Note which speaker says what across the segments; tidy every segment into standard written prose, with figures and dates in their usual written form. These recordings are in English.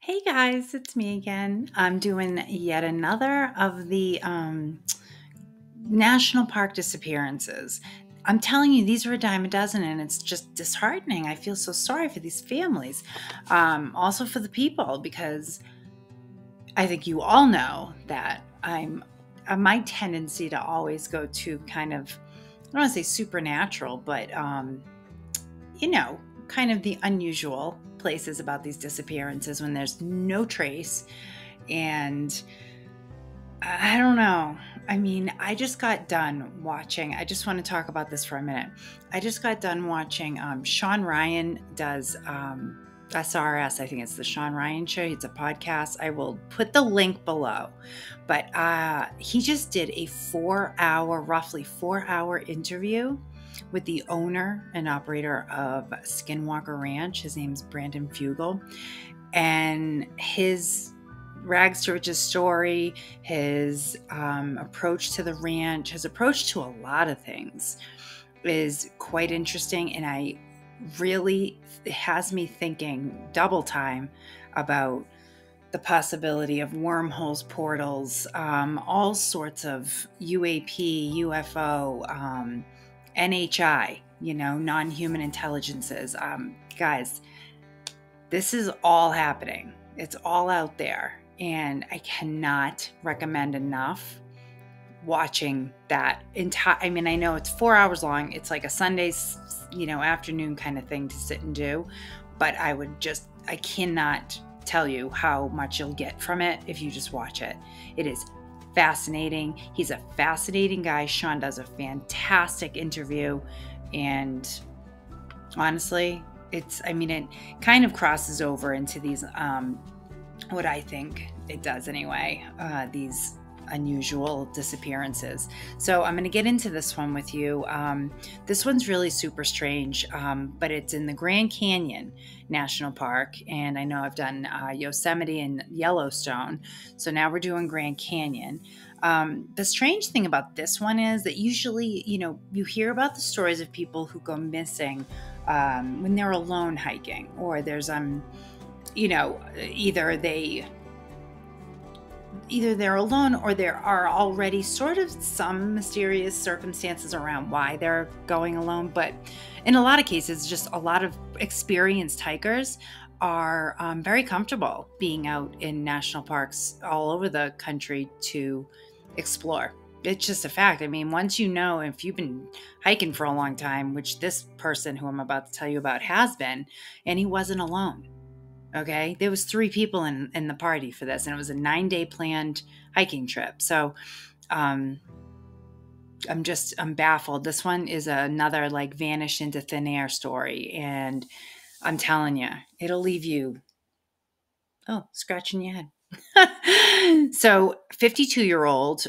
Speaker 1: Hey guys, it's me again. I'm doing yet another of the national park disappearances. I'm telling you, these are a dime a dozen, and it's just disheartening. I feel so sorry for these families, also for the people, because I think you all know that my tendency to always go to kind of, I don't want to say supernatural, but you know, kind of the unusual places about these disappearances when there's no trace. And I don't know. I mean, I just got done watching. I just want to talk about this for a minute. I just got done watching. Shawn Ryan does SRS. I think it's the Shawn Ryan Show. It's a podcast. I will put the link below. But he just did a roughly 4 hour interview with the owner and operator of Skinwalker Ranch. His name's Brandon Fugel. And his rags to riches story, his approach to the ranch, his approach to a lot of things is quite interesting. And it has me thinking double time about the possibility of wormholes, portals, all sorts of UAP, UFO, NHI, non-human intelligences. Guys, this is all happening. It's all out there. And I cannot recommend enough watching that entire. I mean, I know it's 4 hours long. It's like a Sunday, afternoon kind of thing to sit and do. But I cannot tell you how much you'll get from it if you just watch it. It is fascinating. He's a fascinating guy. Shawn does a fantastic interview. And honestly, it kind of crosses over into these, what I think it does anyway, these unusual disappearances. So I'm going to get into this one with you. This one's really super strange, but it's in the Grand Canyon National Park. And I know I've done Yosemite and Yellowstone. So now we're doing Grand Canyon. The strange thing about this one is that usually, you hear about the stories of people who go missing when they're alone hiking, or there's either they're alone, or there are already sort of some mysterious circumstances around why they're going alone. But in a lot of cases, just a lot of experienced hikers are very comfortable being out in national parks all over the country to explore. It's just a fact. I mean, once if you've been hiking for a long time, which this person who I'm about to tell you about has been, and he wasn't alone. Okay. There was 3 people in the party for this, and it was a 9-day planned hiking trip. So, I'm baffled. This one is another like vanish into thin air story. And I'm telling you, it'll leave you, scratching your head. So 52-year-old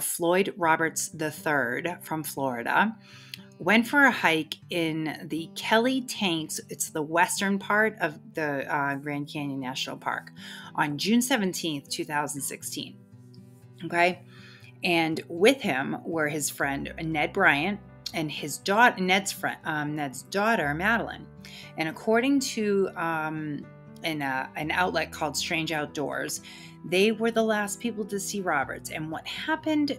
Speaker 1: Floyd Roberts III from Florida went for a hike in the Kelly Tanks. It's the western part of the Grand Canyon National Park on June 17th, 2016. Okay. And with him were his friend Ned Bryant and his daughter, Ned's daughter, Madeline. And according to an outlet called Strange Outdoors, they were the last people to see Roberts. And what happened,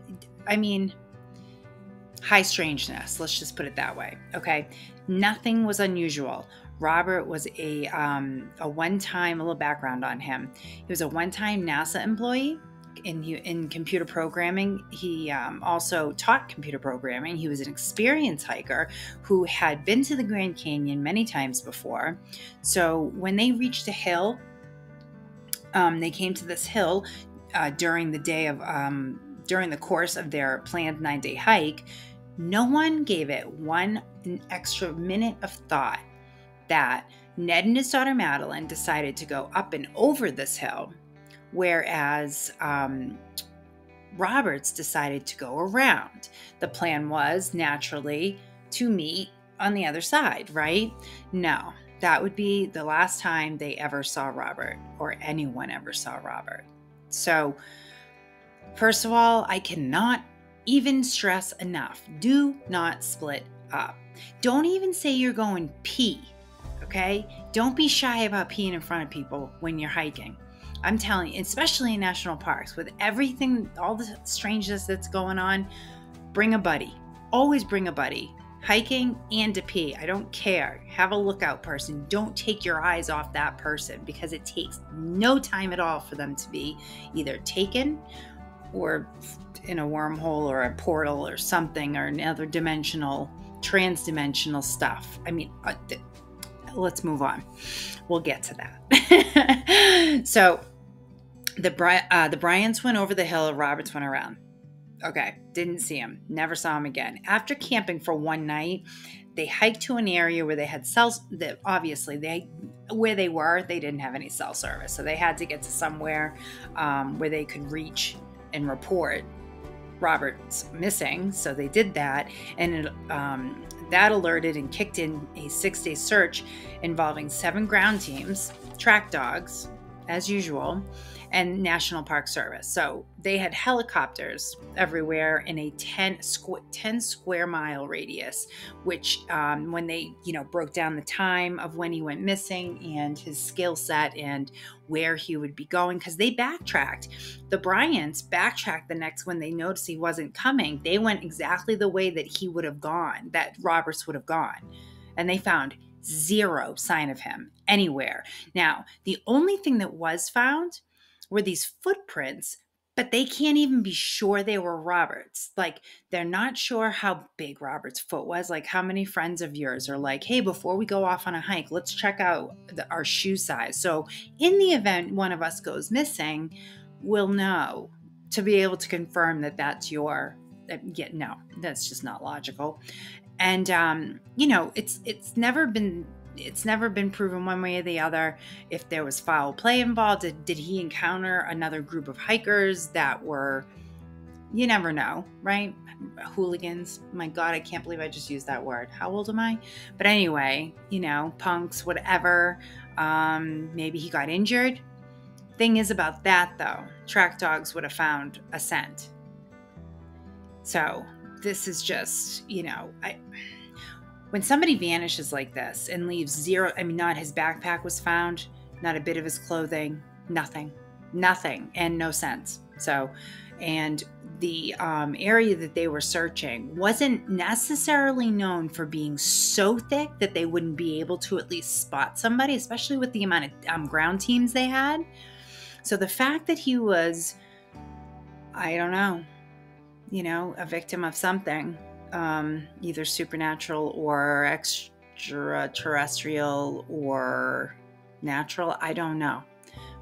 Speaker 1: high strangeness. Let's just put it that way. Okay. Nothing was unusual. Robert was a one-time, a little background on him. He was a one-time NASA employee in computer programming. He also taught computer programming. He was an experienced hiker who had been to the Grand Canyon many times before. So when they reached a hill, they came to this hill during the course of their planned 9-day hike. No one gave it one extra minute of thought that Ned and his daughter Madeline decided to go up and over this hill, whereas Roberts decided to go around. The plan was naturally to meet on the other side, right? No, that would be the last time they ever saw Robert, or anyone ever saw Robert. So, first of all, I cannot even stress enough. Do not split up. Don't even say you're going pee. Okay? Don't be shy about peeing in front of people when you're hiking. I'm telling you, especially in national parks, with everything, all the strangeness that's going on, bring a buddy. Always bring a buddy. Hiking and to pee. I don't care. Have a lookout person. Don't take your eyes off that person, because it takes no time at all for them to be either taken or in a wormhole or a portal or something, or another dimensional, trans-dimensional stuff. I mean, let's move on. We'll get to that. So the Bryants went over the hill, Roberts went around. Okay, didn't see him. Never saw him again. After camping for one night, they hiked to an area where they had cells. That obviously, where they were, they didn't have any cell service, so they had to get to somewhere where they could reach and report Robert's missing. So they did that, and that alerted and kicked in a 6-day search involving 7 ground teams, track dogs, as usual, and National Park Service. So they had helicopters everywhere in a 10 square mile radius, which when they, broke down the time of when he went missing and his skill set and where he would be going, because they backtracked. The Bryants backtracked the next when they noticed he wasn't coming. They went exactly the way that he would have gone, that Roberts would have gone. And they found 0 sign of him anywhere. Now, the only thing that was found were these footprints, but they can't even be sure they were Robert's. Like, they're not sure how big Robert's foot was. Like, how many friends of yours are like, hey, before we go off on a hike, let's check out our shoe size. So in the event one of us goes missing, we'll know to be able to confirm that that's your, no, that's just not logical. And, it's never been proven one way or the other if there was foul play involved. Did he encounter another group of hikers that were, you never know, right? Hooligans. My God, I can't believe I just used that word. How old am I? But anyway, punks, whatever. Maybe he got injured. Thing is about that, though, track dogs would have found a scent. So this is just, when somebody vanishes like this and leaves 0, not his backpack was found, not a bit of his clothing, nothing, and no sense. So, and the area that they were searching wasn't necessarily known for being so thick that they wouldn't be able to at least spot somebody, especially with the amount of ground teams they had. So the fact that he was, I don't know, a victim of something, either supernatural or extraterrestrial or natural, I don't know.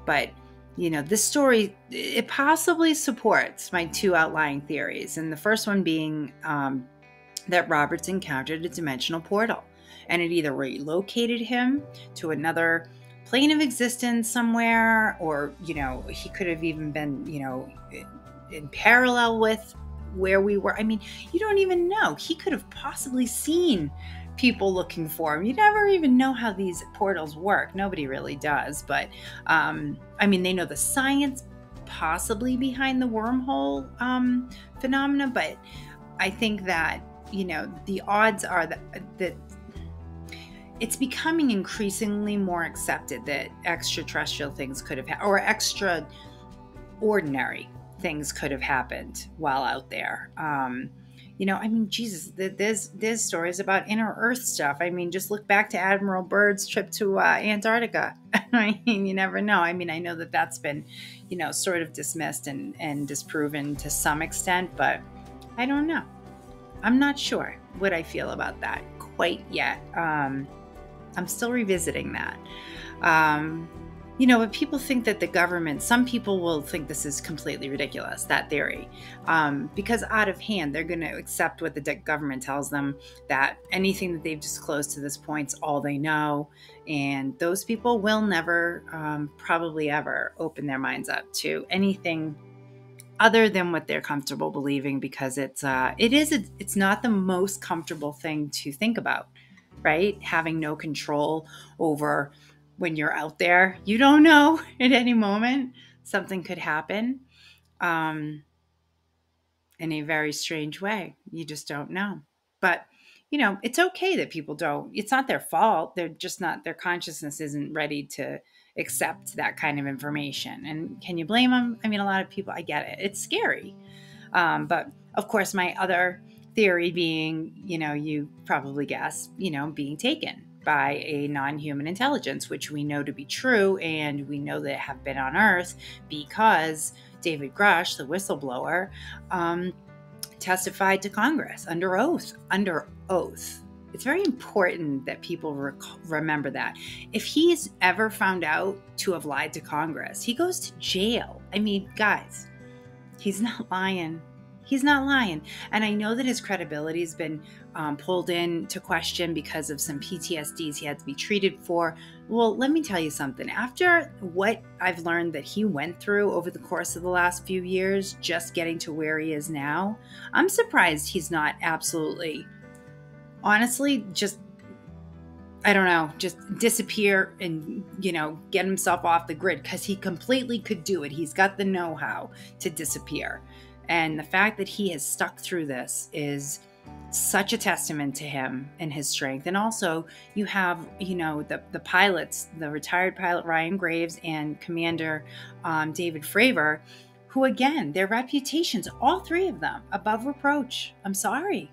Speaker 1: But, this story, it possibly supports my 2 outlying theories. And the first one being that Roberts encountered a dimensional portal, and it either relocated him to another plane of existence somewhere, or, he could have even been, in parallel with where we were. You don't even know. He could have possibly seen people looking for him. You never even know how these portals work. Nobody really does. But, they know the science possibly behind the wormhole phenomena. But I think that, the odds are that it's becoming increasingly more accepted that extraterrestrial things could have or extraordinary things could have happened while out there. Jesus, there's stories about inner Earth stuff. Just look back to Admiral Byrd's trip to Antarctica. You never know. I know that that's been, sort of dismissed and disproven to some extent, but I don't know. I'm not sure what I feel about that quite yet. I'm still revisiting that. But people think that the government, some people will think this is completely ridiculous, that theory, because out of hand, they're going to accept what the government tells them, that anything that they've disclosed to this point's all they know. And those people will never, probably ever open their minds up to anything other than what they're comfortable believing, because it's not the most comfortable thing to think about, right? Having no control over when you're out there. You don't know at any moment something could happen in a very strange way. You just don't know. But, it's okay that people don't, it's not their fault. They're just not, their consciousness isn't ready to accept that kind of information. And can you blame them? I mean, a lot of people, I get it. It's scary. But of course, my other theory being, you probably guessed, being taken by a non-human intelligence, which we know to be true. And we know that have been on Earth because David Grush, the whistleblower, testified to Congress under oath. It's very important that people remember that. If he's ever found out to have lied to Congress, he goes to jail. I mean, guys, he's not lying. He's not lying. And I know that his credibility has been pulled into question because of some PTSDs he had to be treated for. Well, let me tell you something. After what I've learned that he went through over the course of the last few years, just getting to where he is now, I'm surprised he's not absolutely, honestly, just, I don't know, just disappear and, get himself off the grid, because he completely could do it. He's got the know-how to disappear. And the fact that he has stuck through this is such a testament to him and his strength. And also you have, the pilots, the retired pilot Ryan Graves and Commander David Fravor, who, again, their reputations, all three of them, above reproach. I'm sorry.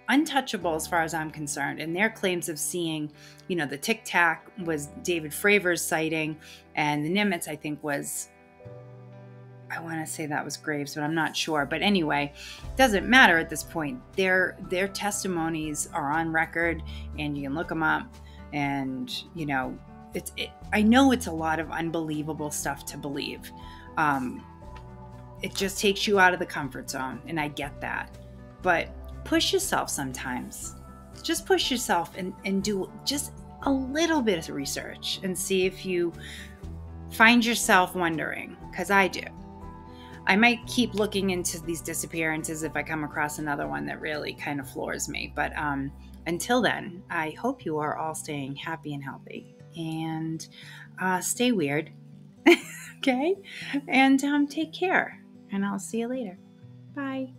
Speaker 1: Untouchable as far as I'm concerned. And their claims of seeing, the Tic Tac was David Fravor's sighting, and the Nimitz, I think, was, I want to say that was Graves, but I'm not sure. But anyway, doesn't matter at this point. Their testimonies are on record, and you can look them up. And I know it's a lot of unbelievable stuff to believe. It just takes you out of the comfort zone, and I get that. But push yourself sometimes. Just push yourself and do just a little bit of research and see if you find yourself wondering, because I do. I might keep looking into these disappearances if I come across another one that really kind of floors me. But until then, I hope you are all staying happy and healthy, and stay weird. Okay? And take care. And I'll see you later. Bye.